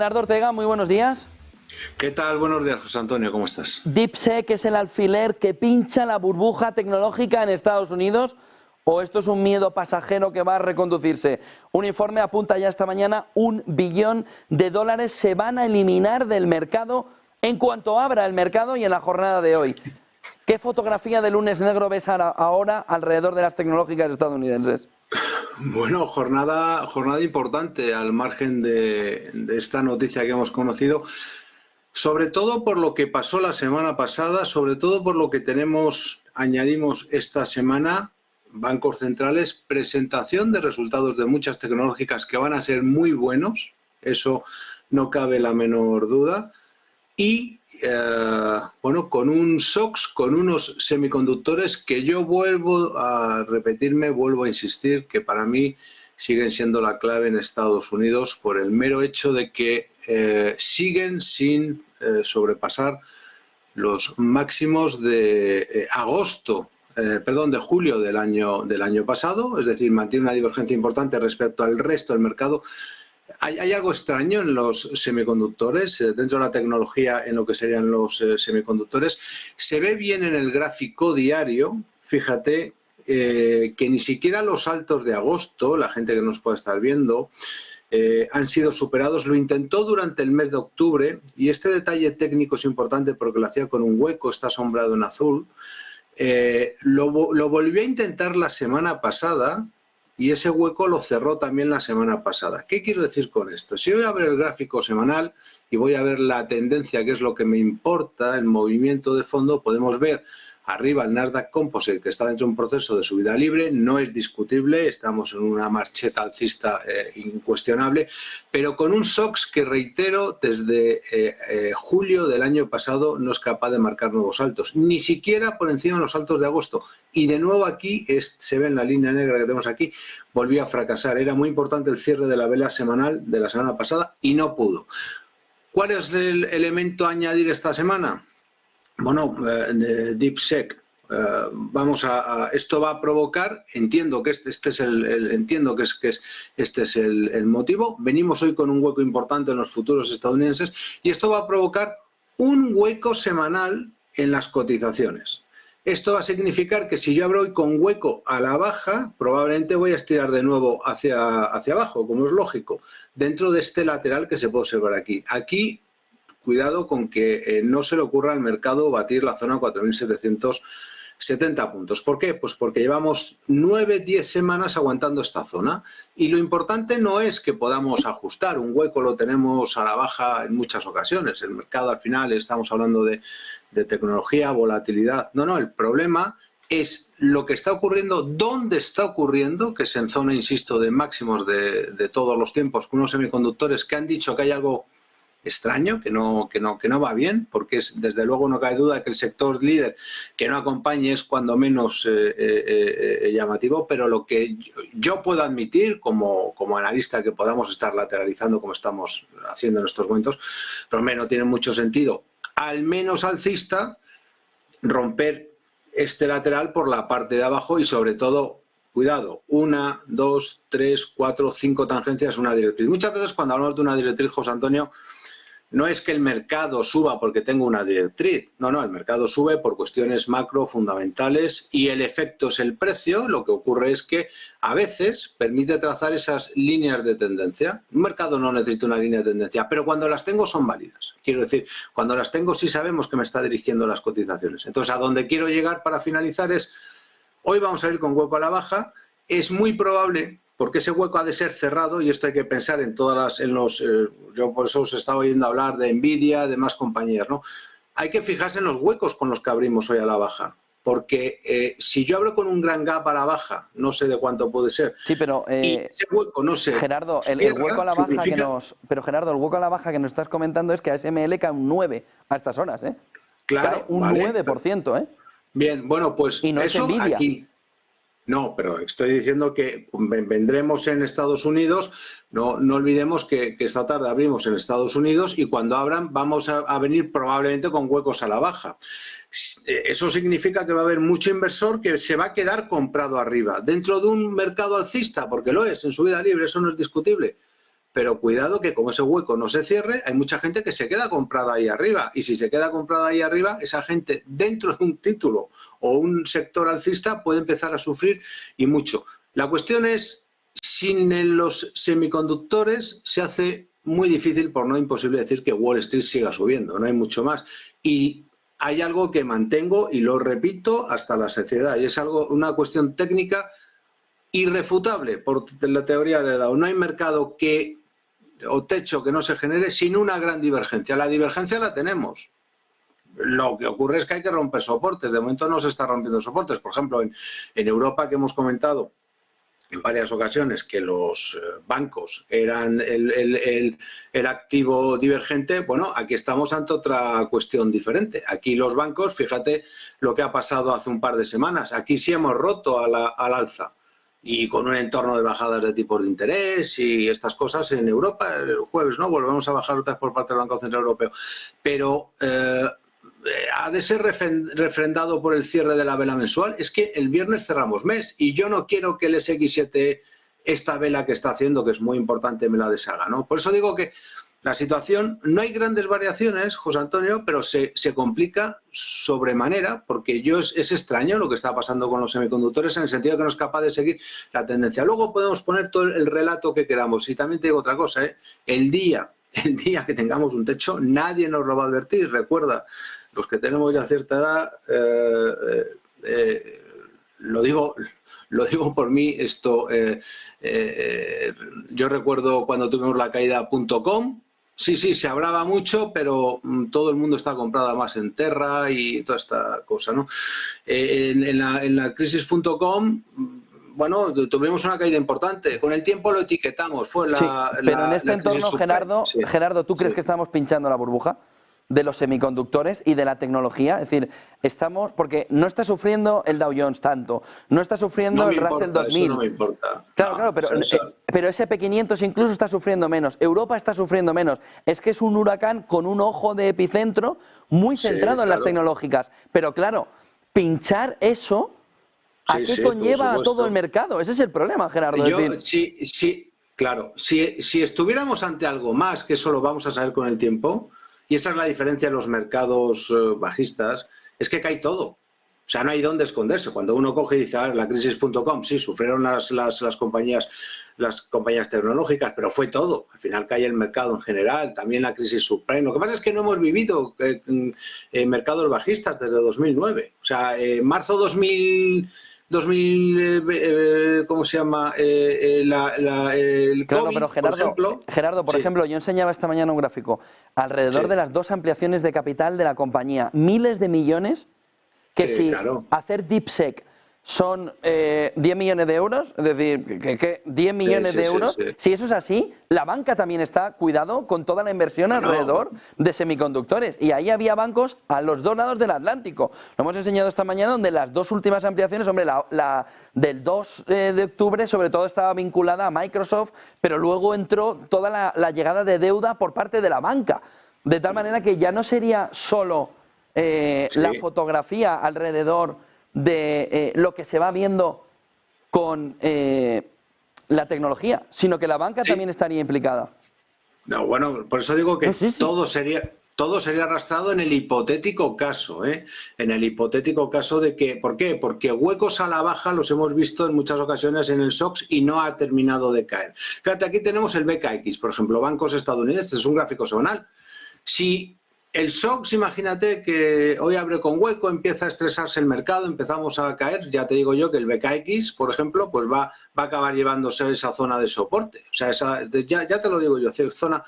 Leonardo Ortega, muy buenos días. ¿Qué tal? Buenos días, José Antonio, ¿cómo estás? ¿DeepSeek es el alfiler que pincha la burbuja tecnológica en Estados Unidos o esto es un miedo pasajero que va a reconducirse? Un informe apunta ya esta mañana $1 billón se van a eliminar del mercado en cuanto abra el mercado y en la jornada de hoy. ¿Qué fotografía de lunes negro ves ahora alrededor de las tecnológicas estadounidenses? Bueno, jornada importante al margen de esta noticia que hemos conocido, sobre todo por lo que pasó la semana pasada, sobre todo por lo que añadimos esta semana, bancos centrales, presentación de resultados de muchas tecnológicas que van a ser muy buenos, eso no cabe la menor duda, y bueno, con un SOX, con unos semiconductores que yo vuelvo a repetirme, vuelvo a insistir, que para mí siguen siendo la clave en Estados Unidos por el mero hecho de que siguen sin sobrepasar los máximos de de julio del año pasado, es decir, mantiene una divergencia importante respecto al resto del mercado. Hay algo extraño en los semiconductores, dentro de la tecnología en lo que serían los semiconductores. Se ve bien en el gráfico diario, fíjate, que ni siquiera los altos de agosto, la gente que nos pueda estar viendo, han sido superados. Lo intentó durante el mes de octubre y este detalle técnico es importante porque lo hacía con un hueco, está sombreado en azul. Lo volvió a intentar la semana pasada y ese hueco lo cerró también la semana pasada. ¿Qué quiero decir con esto? Si voy a ver el gráfico semanal y voy a ver la tendencia, que es lo que me importa, el movimiento de fondo, podemos ver arriba el Nasdaq Composite, que está dentro de un proceso de subida libre, no es discutible, estamos en una marcheta alcista incuestionable, pero con un SOX que, reitero, desde julio del año pasado no es capaz de marcar nuevos altos, ni siquiera por encima de los altos de agosto. Y de nuevo aquí, se ve en la línea negra que tenemos aquí, volvió a fracasar. Era muy importante el cierre de la vela semanal de la semana pasada y no pudo. ¿Cuál es el elemento a añadir esta semana? Bueno, DeepSeek. Esto va a provocar, entiendo que este es el motivo. Venimos hoy con un hueco importante en los futuros estadounidenses y esto va a provocar un hueco semanal en las cotizaciones. Esto va a significar que si yo abro hoy con hueco a la baja, probablemente voy a estirar de nuevo hacia abajo, como es lógico, dentro de este lateral que se puede observar aquí. Aquí, cuidado con que no se le ocurra al mercado batir la zona 4.770 puntos. ¿Por qué? Pues porque llevamos 9-10 semanas aguantando esta zona y lo importante no es que podamos ajustar, un hueco lo tenemos a la baja en muchas ocasiones, el mercado al final estamos hablando de tecnología, volatilidad, no, el problema es lo que está ocurriendo, dónde está ocurriendo, que es en zona, insisto, de máximos de todos los tiempos, con unos semiconductores que han dicho que hay algo extraño, que no va bien, porque desde luego no cabe duda que el sector líder que no acompañe es cuando menos llamativo, pero lo que yo puedo admitir como analista que podamos estar lateralizando como estamos haciendo en estos momentos, pero no tiene mucho sentido, al menos alcista, romper este lateral por la parte de abajo y sobre todo, cuidado, 1, 2, 3, 4, 5 tangencias, una directriz. Muchas veces cuando hablamos de una directriz, José Antonio, no es que el mercado suba porque tengo una directriz, no, el mercado sube por cuestiones macro fundamentales y el efecto es el precio. Lo que ocurre es que a veces permite trazar esas líneas de tendencia. Un mercado no necesita una línea de tendencia, pero cuando las tengo son válidas. Quiero decir, cuando las tengo sí sabemos que me está dirigiendo las cotizaciones. Entonces, a donde quiero llegar para finalizar es, hoy vamos a ir con hueco a la baja, es muy probable, porque ese hueco ha de ser cerrado y esto hay que pensar en yo por eso os estaba oyendo hablar de Nvidia, de más compañías, ¿no? Hay que fijarse en los huecos con los que abrimos hoy a la baja, porque si yo abro con un gran gap a la baja, no sé de cuánto puede ser. Sí, pero y ese hueco no sé. Gerardo, el hueco a la baja Gerardo, el hueco a la baja que nos estás comentando es que ASML cae un 9 a estas horas, ¿eh? Claro, cae un 9%, ¿eh? Bien, bueno, pues y no eso es Nvidia. Aquí. No, pero estoy diciendo que vendremos en Estados Unidos, no olvidemos que esta tarde abrimos en Estados Unidos y cuando abran vamos a venir probablemente con huecos a la baja. Eso significa que va a haber mucho inversor que se va a quedar comprado arriba, dentro de un mercado alcista, porque lo es, en subida libre, eso no es discutible. pero cuidado que como ese hueco no se cierre, hay mucha gente que se queda comprada ahí arriba. Y si se queda comprada ahí arriba, esa gente dentro de un título o un sector alcista puede empezar a sufrir y mucho. La cuestión es, sin los semiconductores se hace muy difícil, por no imposible, decir que Wall Street siga subiendo, no hay mucho más. Y hay algo que mantengo y lo repito hasta la saciedad, y es una cuestión técnica irrefutable por la teoría de Dow. No hay mercado o techo que no se genere sin una gran divergencia. La divergencia la tenemos. Lo que ocurre es que hay que romper soportes. De momento no se está rompiendo soportes. Por ejemplo, en Europa, que hemos comentado en varias ocasiones que los bancos eran el activo divergente, bueno, aquí estamos ante otra cuestión diferente. Aquí los bancos, fíjate lo que ha pasado hace un par de semanas. Aquí sí hemos roto al alza. Y con un entorno de bajadas de tipos de interés y estas cosas en Europa, el jueves, ¿no? Volvemos a bajar otras por parte del Banco Central Europeo. Pero ha de ser refrendado por el cierre de la vela mensual. Es que el viernes cerramos mes y yo no quiero que el SX7, esta vela que está haciendo, que es muy importante, me la deshaga, ¿no? Por eso digo que la situación, no hay grandes variaciones, José Antonio, pero se complica sobremanera, porque es extraño lo que está pasando con los semiconductores en el sentido de que no es capaz de seguir la tendencia. Luego podemos poner todo el relato que queramos. Y también te digo otra cosa, el día que tengamos un techo, nadie nos lo va a advertir. Recuerda, los que tenemos ya cierta edad, lo digo por mí, yo recuerdo cuando tuvimos la caída.com. Sí, se hablaba mucho, pero todo el mundo está comprado más en Terra y toda esta cosa, ¿no? En la crisis.com, bueno, tuvimos una caída importante. Con el tiempo lo etiquetamos. Fue pero en este entorno, Gerardo, ¿tú crees que estamos pinchando la burbuja de los semiconductores y de la tecnología? Es decir, porque no está sufriendo el Dow Jones tanto, no está sufriendo el Russell 2000. Eso no me importa. Claro, pero ese P500 incluso está sufriendo menos. Europa está sufriendo menos. Es que es un huracán con un ojo de epicentro muy centrado en las tecnológicas. Pero claro, pinchar eso, ¿a qué conlleva a todo el mercado? Ese es el problema, Gerardo. Claro. Si estuviéramos ante algo más, que eso lo vamos a saber con el tiempo. Y esa es la diferencia de los mercados bajistas, es que cae todo. O sea, no hay dónde esconderse. Cuando uno coge y dice, a ver, la crisis.com, sí, sufrieron las compañías tecnológicas, pero fue todo. Al final cae el mercado en general, también la crisis subprime. Lo que pasa es que no hemos vivido mercados bajistas desde 2009. O sea, marzo 2000... ¿cómo se llama? El claro, COVID, pero Gerardo, por ejemplo, yo enseñaba esta mañana un gráfico alrededor de las 2 ampliaciones de capital de la compañía. Miles de millones que hacer DeepSec son 10 millones de euros, es decir, que 10 millones de euros, si eso es así, la banca también está, cuidado, con toda la inversión alrededor de semiconductores. Y ahí había bancos a los 2 lados del Atlántico. Lo hemos enseñado esta mañana, donde las 2 últimas ampliaciones, hombre, la del 2 de octubre sobre todo estaba vinculada a Microsoft, pero luego entró toda la llegada de deuda por parte de la banca. De tal manera que ya no sería solo la fotografía alrededor de lo que se va viendo con la tecnología, sino que la banca también estaría implicada. No, bueno, por eso digo que todo sería arrastrado en el hipotético caso, En el hipotético caso de que... ¿Por qué? Porque huecos a la baja los hemos visto en muchas ocasiones en el SOX y no ha terminado de caer. Fíjate, aquí tenemos el BKX, por ejemplo, bancos estadounidenses, es un gráfico semanal. Si el SOX, imagínate que hoy abre con hueco, empieza a estresarse el mercado, empezamos a caer, ya te digo yo que el BKX, por ejemplo, pues va a acabar llevándose esa zona de soporte. O sea, ya te lo digo yo, zona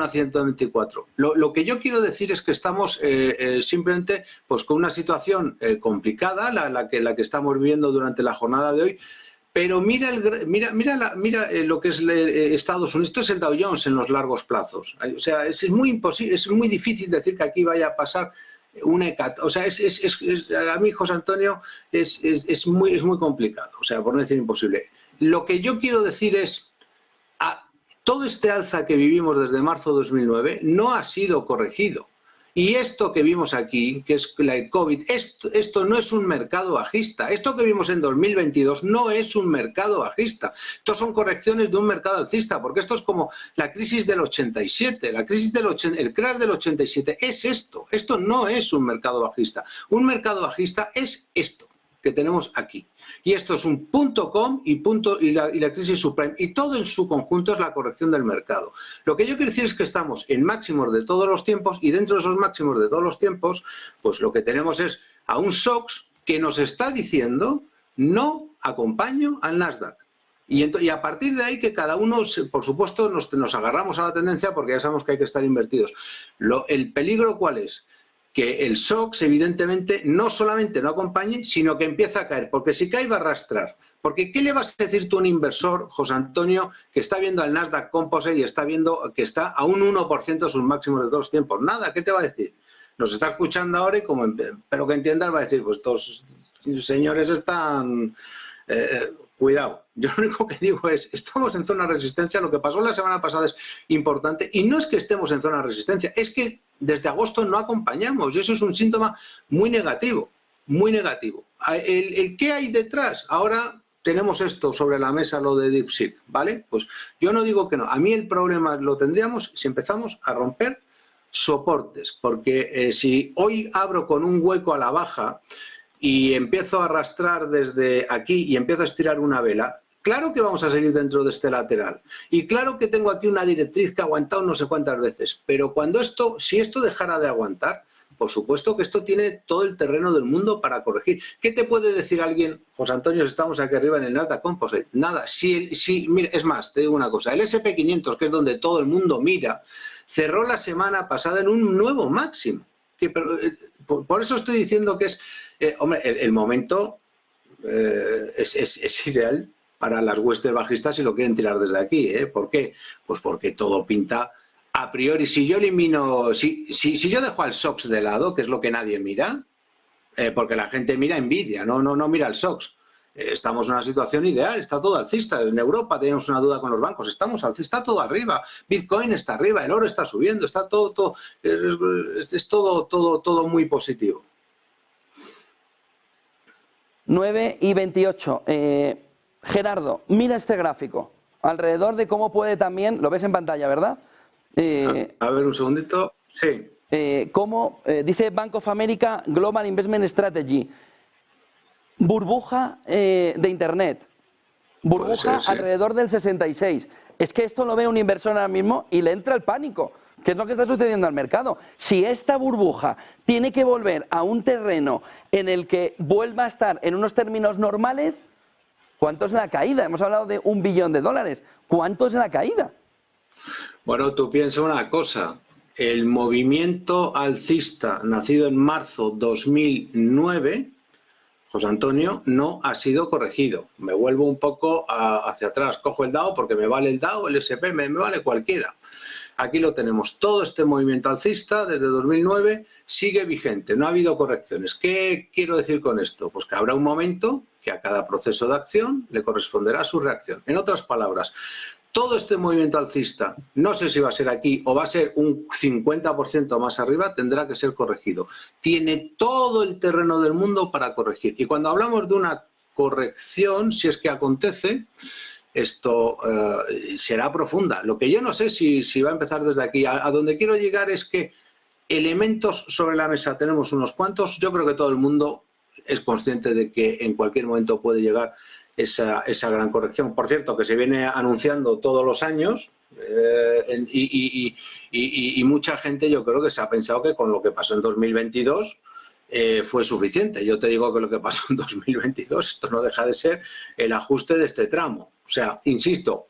124. Lo que yo quiero decir es que estamos simplemente pues con una situación complicada, la que estamos viviendo durante la jornada de hoy. Pero mira lo que es Estados Unidos. Esto es el Dow Jones en los largos plazos. O sea, es muy difícil decir que aquí vaya a pasar una hecatombe. O sea, a mí, José Antonio, es muy complicado. O sea, por no decir imposible. Lo que yo quiero decir es, todo este alza que vivimos desde marzo de 2009 no ha sido corregido. Y esto que vimos aquí, que es el COVID, esto no es un mercado bajista. Esto que vimos en 2022 no es un mercado bajista. Estos son correcciones de un mercado alcista, porque esto es como la crisis del 87. El crash del 87 es esto. Esto no es un mercado bajista. Un mercado bajista es esto que tenemos aquí. Y esto es un .com y la crisis subprime. Y todo en su conjunto es la corrección del mercado. Lo que yo quiero decir es que estamos en máximos de todos los tiempos y dentro de esos máximos de todos los tiempos, pues lo que tenemos es a un SOX que nos está diciendo no acompaño al Nasdaq. Y a partir de ahí que cada uno, por supuesto, nos agarramos a la tendencia porque ya sabemos que hay que estar invertidos. ¿El peligro cuál es? Que el SOX evidentemente no solamente no acompañe, sino que empieza a caer, porque si cae va a arrastrar. Porque ¿qué le vas a decir tú a un inversor, José Antonio, que está viendo al Nasdaq Composite y está viendo que está a un 1% de sus máximos de todos los tiempos? Nada, ¿qué te va a decir? Nos está escuchando ahora y como pero que entiendas va a decir, pues estos señores están... cuidado, yo lo único que digo es, estamos en zona de resistencia, lo que pasó la semana pasada es importante y no es que estemos en zona de resistencia, es que desde agosto no acompañamos y eso es un síntoma muy negativo, muy negativo. ¿El qué hay detrás? Ahora tenemos esto sobre la mesa, lo de DeepSeek, ¿vale? Pues yo no digo que no, a mí el problema lo tendríamos si empezamos a romper soportes, porque si hoy abro con un hueco a la baja y empiezo a arrastrar desde aquí y empiezo a estirar una vela, claro que vamos a seguir dentro de este lateral. Y claro que tengo aquí una directriz que ha aguantado no sé cuántas veces. Pero si esto dejara de aguantar, por supuesto que esto tiene todo el terreno del mundo para corregir. ¿Qué te puede decir alguien, José Antonio, si estamos aquí arriba en el Nasdaq Composite? Nada. Mira, es más, te digo una cosa. El SP500, que es donde todo el mundo mira, cerró la semana pasada en un nuevo máximo. Por eso estoy diciendo que es... hombre, el momento es ideal para las huestes bajistas si lo quieren tirar desde aquí. ¿Por qué? Pues porque todo pinta a priori. Si yo elimino, si yo dejo al SOX de lado, que es lo que nadie mira, porque la gente mira Nvidia, no mira el SOX. Estamos en una situación ideal, está todo alcista. En Europa tenemos una duda con los bancos, estamos alcista, está todo arriba. Bitcoin está arriba, el oro está subiendo, está todo muy positivo. 9:28. Gerardo, mira este gráfico. Alrededor de cómo puede también, lo ves en pantalla, ¿verdad? A ver, un segundito. Sí. Dice Bank of America Global Investment Strategy. Burbuja de Internet. Burbuja sí. alrededor del 66. Es que esto lo ve un inversor ahora mismo y le entra el pánico. ¿Qué es lo que está sucediendo al mercado? Si esta burbuja tiene que volver a un terreno en el que vuelva a estar en unos términos normales, ¿cuánto es la caída? Hemos hablado de $1 billón. ¿Cuánto es la caída? Bueno, tú piensa una cosa. El movimiento alcista nacido en marzo 2009, José Antonio, no ha sido corregido. Me vuelvo un poco hacia atrás. Cojo el DAO porque me vale el DAO, el SP, me vale cualquiera. Aquí lo tenemos. Todo este movimiento alcista desde 2009 sigue vigente. No ha habido correcciones. ¿Qué quiero decir con esto? Pues que habrá un momento que a cada proceso de acción le corresponderá su reacción. En otras palabras, todo este movimiento alcista, no sé si va a ser aquí o va a ser un 50% más arriba, tendrá que ser corregido. Tiene todo el terreno del mundo para corregir. Y cuando hablamos de una corrección, si es que acontece, esto será profunda. Lo que yo no sé si va a empezar desde aquí. A donde quiero llegar es que elementos sobre la mesa tenemos unos cuantos. Yo creo que todo el mundo es consciente de que en cualquier momento puede llegar esa gran corrección. Por cierto, que se viene anunciando todos los años y mucha gente yo creo que se ha pensado que con lo que pasó en 2022 fue suficiente. Yo te digo que lo que pasó en 2022, esto no deja de ser el ajuste de este tramo. O sea, insisto,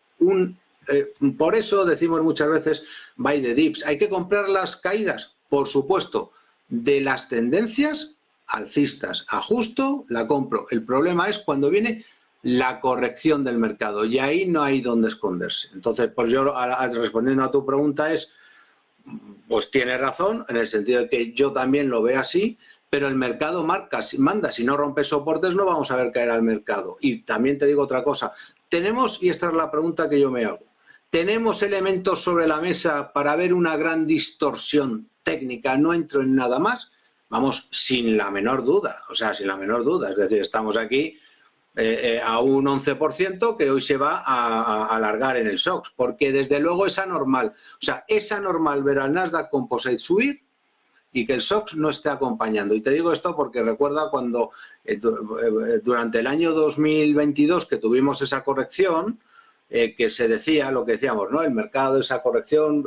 por eso decimos muchas veces buy the dips. ¿Hay que comprar las caídas? Por supuesto. De las tendencias alcistas, ajusto, la compro. El problema es cuando viene la corrección del mercado y ahí no hay donde esconderse. Entonces, pues yo respondiendo a tu pregunta pues tienes razón en el sentido de que yo también lo veo así, pero el mercado manda. Si no rompe soportes no vamos a ver caer al mercado. Y también te digo otra cosa. Tenemos, y esta es la pregunta que yo me hago, ¿tenemos elementos sobre la mesa para ver una gran distorsión técnica, no entro en nada más, vamos, sin la menor duda, o sea, sin la menor duda. Es decir, estamos aquí a un 11% que hoy se va a alargar en el SOX, porque desde luego es anormal. O sea, es anormal ver al Nasdaq Composite subir y que el SOX no esté acompañando. Y te digo esto porque recuerda cuando durante el año 2022 que tuvimos esa corrección, que se decía lo que decíamos, ¿no? El mercado, esa corrección,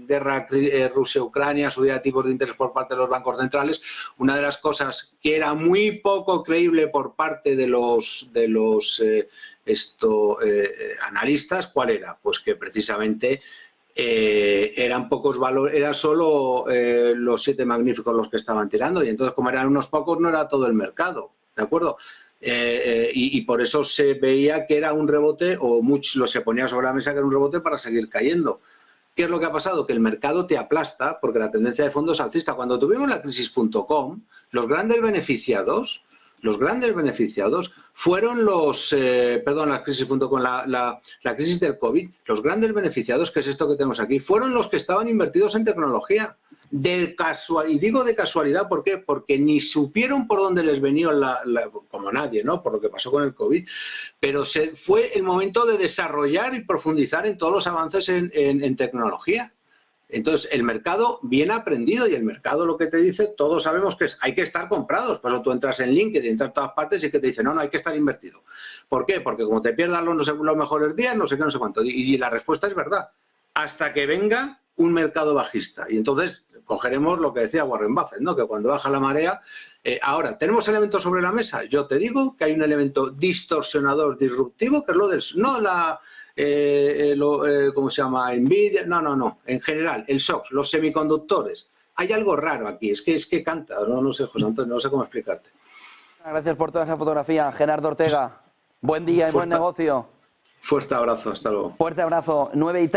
guerra Rusia-Ucrania, subida de tipos de interés por parte de los bancos centrales. Una de las cosas que era muy poco creíble por parte de los analistas, ¿cuál era? Pues que precisamente eran pocos valores, era solo los 7 magníficos los que estaban tirando, y entonces como eran unos pocos no era todo el mercado, ¿de acuerdo? Y por eso se veía que era un rebote, o mucho se ponía sobre la mesa que era un rebote para seguir cayendo. ¿Qué es lo que ha pasado? Que el mercado te aplasta porque la tendencia de fondo es alcista. Cuando tuvimos la crisis.com, los grandes beneficiados fueron los, la crisis.com, la crisis del COVID, los grandes beneficiados, que es esto que tenemos aquí, fueron los que estaban invertidos en tecnología. Y digo de casualidad, ¿por qué? Porque ni supieron por dónde les venía, como nadie, ¿no? Por lo que pasó con el COVID, pero fue el momento de desarrollar y profundizar en todos los avances en tecnología. Entonces, el mercado viene aprendido, y el mercado lo que te dice, todos sabemos que hay que estar comprados. Por eso tú entras en LinkedIn, entras en todas partes y que te dice, no, hay que estar invertido. ¿Por qué? Porque como te pierdas los mejores días, no sé qué, no sé cuánto. Y la respuesta es verdad. Hasta que venga un mercado bajista. Y entonces cogeremos lo que decía Warren Buffett, ¿no? Que cuando baja la marea... ahora, ¿tenemos elementos sobre la mesa? Yo te digo que hay un elemento distorsionador, disruptivo, que es lo del... ¿cómo se llama? Nvidia, no. En general, el SOX, los semiconductores. Hay algo raro aquí, es que canta, no sé, José Antonio, no sé cómo explicarte. Gracias por toda esa fotografía, Gerardo Ortega. Buen día y buen negocio. Fuerte abrazo, hasta luego. Fuerte abrazo, 9:30.